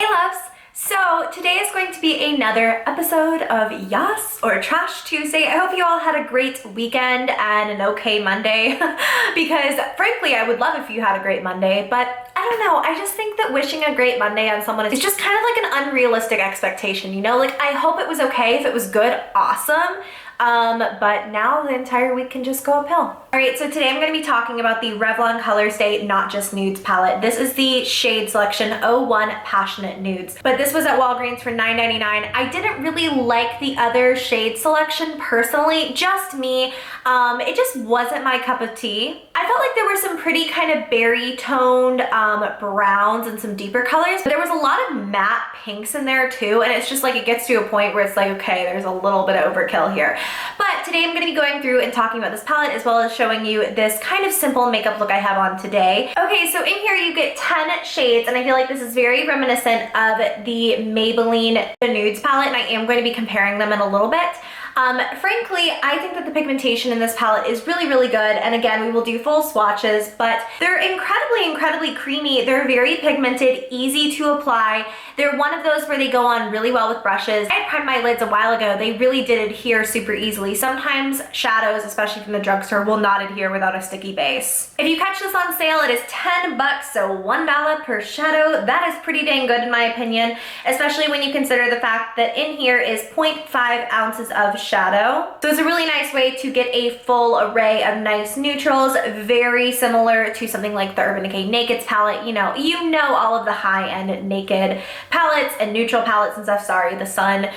Hey loves! So today is going to be another episode of Yas or Trash Tuesday. I hope you all had a great weekend and an okay Monday because frankly I would love if you had a great Monday, but I don't know, I just think that wishing a great Monday on someone is just kind of like an unrealistic expectation, you know? Like I hope it was okay. If it was good, awesome. But now the entire week can just go uphill. Alright, so today I'm going to be talking about the Revlon Colorstay Not Just Nudes palette. This is the shade selection 01 Passionate Nudes. But this was at Walgreens for $9.99. I didn't really like the other shade selection personally, just me. It just wasn't my cup of tea. I felt like there were some pretty kind of berry toned browns and some deeper colors, but there was a lot of matte pinks in there too, and it's just like it gets to a point where it's like, okay, there's a little bit of overkill here. But today I'm going to be going through and talking about this palette as well as showing you this kind of simple makeup look I have on today. Okay, so in here you get 10 shades, and I feel like this is very reminiscent of the Maybelline The Nudes palette, and I am going to be comparing them in a little bit. Frankly, I think that the pigmentation in this palette is really, really good. And again, we will do full swatches, but they're incredibly creamy. They're very pigmented, easy to apply. They're one of those where they go on really well with brushes. I primed my lids a while ago. They really did adhere super easily. Sometimes shadows, especially from the drugstore, will not adhere without a sticky base. If you catch this on sale, it is 10 bucks, so $1 per shadow. That is pretty dang good in my opinion, especially when you consider the fact that in here is 0.5 ounces of shadow. So it's a really nice way to get a full array of nice neutrals, very similar to something like the Urban Decay Nakeds palette. You know all of the high-end Naked palettes and neutral palettes and stuff. Sorry, the sun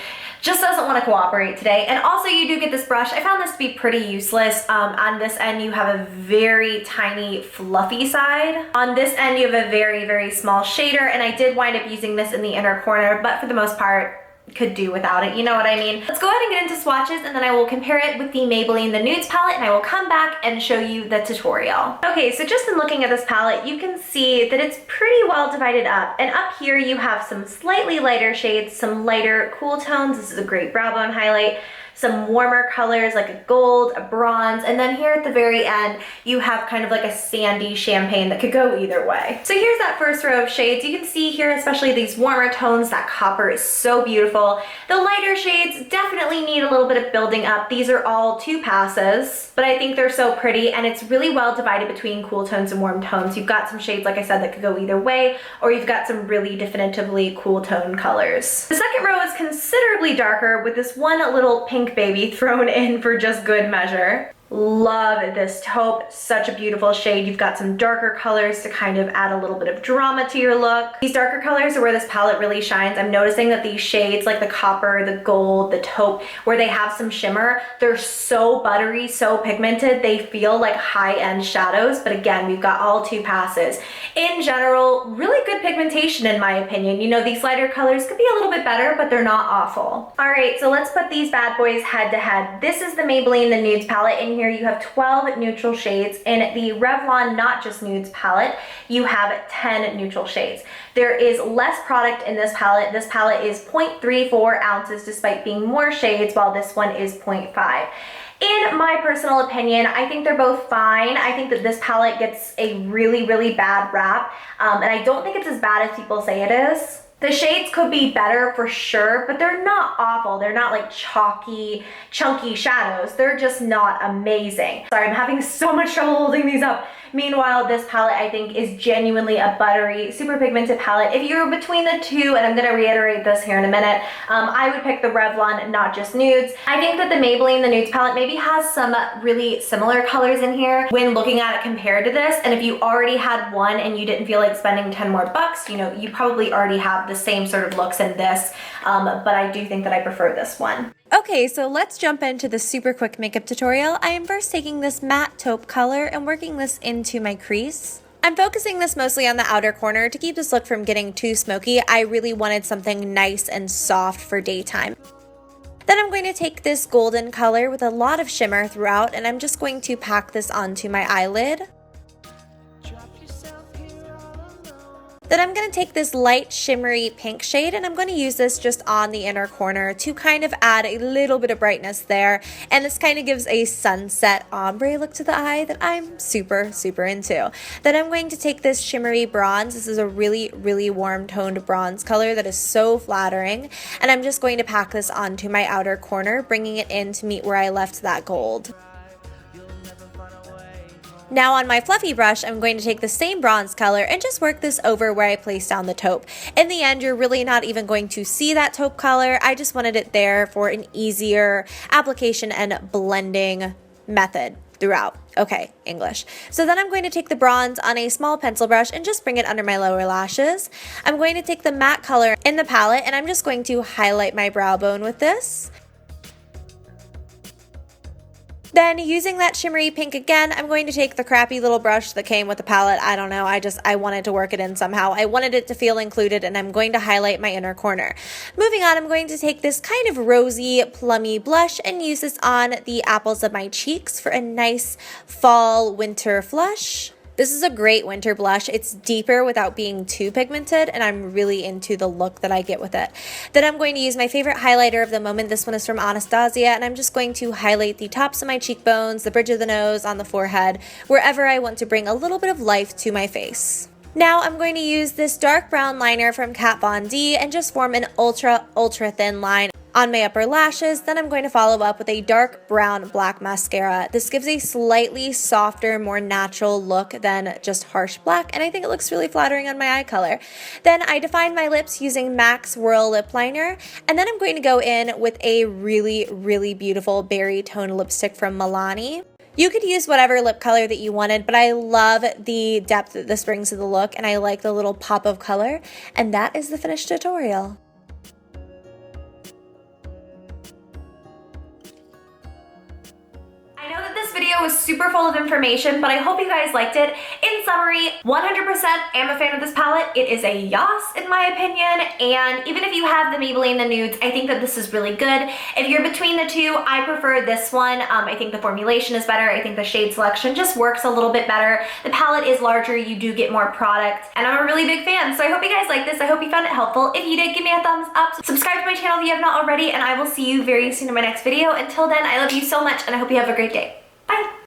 just doesn't want to cooperate today. And also you do get this brush. I found this to be pretty useless. On this end you have a very tiny fluffy side. On this end you have a very small shader, and I did wind up using this in the inner corner, but for the most part could do without it, you know what I mean? Let's go ahead and get into swatches, and then I will compare it with the Maybelline The Nudes palette, and I will come back and show you the tutorial. Okay, so just in looking at this palette, you can see that it's pretty well divided up, and up here you have some slightly lighter shades, some lighter cool tones. This is a great brow bone highlight. Some warmer colors like a gold, a bronze, and then here at the very end you have kind of like a sandy champagne that could go either way. So here's that first row of shades. You can see here, especially these warmer tones, that copper is so beautiful. The lighter shades definitely need a little bit of building up. These are all 2 passes, but I think they're so pretty, and it's really well divided between cool tones and warm tones. You've got some shades, like I said, that could go either way, or you've got some really definitively cool tone colors. The second row is considerably darker with this one little pink baby thrown in for just good measure. Love this taupe, such a beautiful shade. You've got some darker colors to kind of add a little bit of drama to your look. These darker colors are where this palette really shines. I'm noticing that these shades like the copper, the gold, the taupe, where they have some shimmer, they're so buttery, so pigmented, they feel like high-end shadows, but again, we've got all 2 passes. In general, really good pigmentation in my opinion. You know, these lighter colors could be a little bit better, but they're not awful. Alright, so let's put these bad boys head to head. This is the Maybelline The Nudes palette. In here you have 12 neutral shades. In the Revlon Not Just Nudes palette, you have 10 neutral shades. There is less product in this palette. This palette is 0.34 ounces despite being more shades, while this one is 0.5. In my personal opinion, I think they're both fine. I think that this palette gets a really bad rap, and I don't think it's as bad as people say it is. The shades could be better for sure, but they're not awful. They're not like chalky, chunky shadows. They're just not amazing. Sorry, I'm having so much trouble holding these up. Meanwhile, this palette I think is genuinely a buttery, super pigmented palette. If you're between the two, and I'm gonna reiterate this here in a minute, I would pick the Revlon Not Just Nudes. I think that the Maybelline The Nudes palette maybe has some really similar colors in here when looking at it compared to this, and if you already had one and you didn't feel like spending 10 more bucks, you know, you probably already have the same sort of looks in this, but I do think that I prefer this one. Okay, so let's jump into the super quick makeup tutorial. I am first taking this matte taupe color and working this into my crease. I'm focusing this mostly on the outer corner to keep this look from getting too smoky. I really wanted something nice and soft for daytime. Then I'm going to take this golden color with a lot of shimmer throughout, and I'm just going to pack this onto my eyelid. Then I'm going to take this light shimmery pink shade and I'm going to use this just on the inner corner to kind of add a little bit of brightness there. And this kind of gives a sunset ombre look to the eye that I'm super, super into. Then I'm going to take this shimmery bronze. This is a really, really warm toned bronze color that is so flattering. And I'm just going to pack this onto my outer corner, bringing it in to meet where I left that gold. Now on my fluffy brush, I'm going to take the same bronze color and just work this over where I placed down the taupe. In the end, you're really not even going to see that taupe color. I just wanted it there for an easier application and blending method throughout. Okay, English. So then I'm going to take the bronze on a small pencil brush and just bring it under my lower lashes. I'm going to take the matte color in the palette and I'm just going to highlight my brow bone with this. Then using that shimmery pink again, I'm going to take the crappy little brush that came with the palette. I don't know, I wanted to work it in somehow. I wanted it to feel included and I'm going to highlight my inner corner. Moving on, I'm going to take this kind of rosy, plummy blush and use this on the apples of my cheeks for a nice fall winter flush. This is a great winter blush. It's deeper without being too pigmented and I'm really into the look that I get with it. Then I'm going to use my favorite highlighter of the moment. This one is from Anastasia and I'm just going to highlight the tops of my cheekbones, the bridge of the nose, on the forehead, wherever I want to bring a little bit of life to my face. Now I'm going to use this dark brown liner from Kat Von D and just form an ultra thin line on my upper lashes. Then I'm going to follow up with a dark brown black mascara. This gives a slightly softer, more natural look than just harsh black, and I think it looks really flattering on my eye color. Then I define my lips using MAC Swirl Lip Liner, and then I'm going to go in with a really, really beautiful berry tone lipstick from Milani. You could use whatever lip color that you wanted, but I love the depth that this brings to the look, and I like the little pop of color, and that is the finished tutorial. I know that this video was super full of information, but I hope you guys liked it. In summary, 100% am a fan of this palette. It is a yas in my opinion, and even if you have the Maybelline The Nudes, I think that this is really good. If you're between the two, I prefer this one. I think the formulation is better. I think the shade selection just works a little bit better. The palette is larger, you do get more product, and I'm a really big fan, so I hope you guys like this. I hope you found it helpful. If you did, give me a thumbs up. Subscribe to my channel if you have not already, and I will see you very soon in my next video. Until then, I love you so much, and I hope you have a great day. Bye!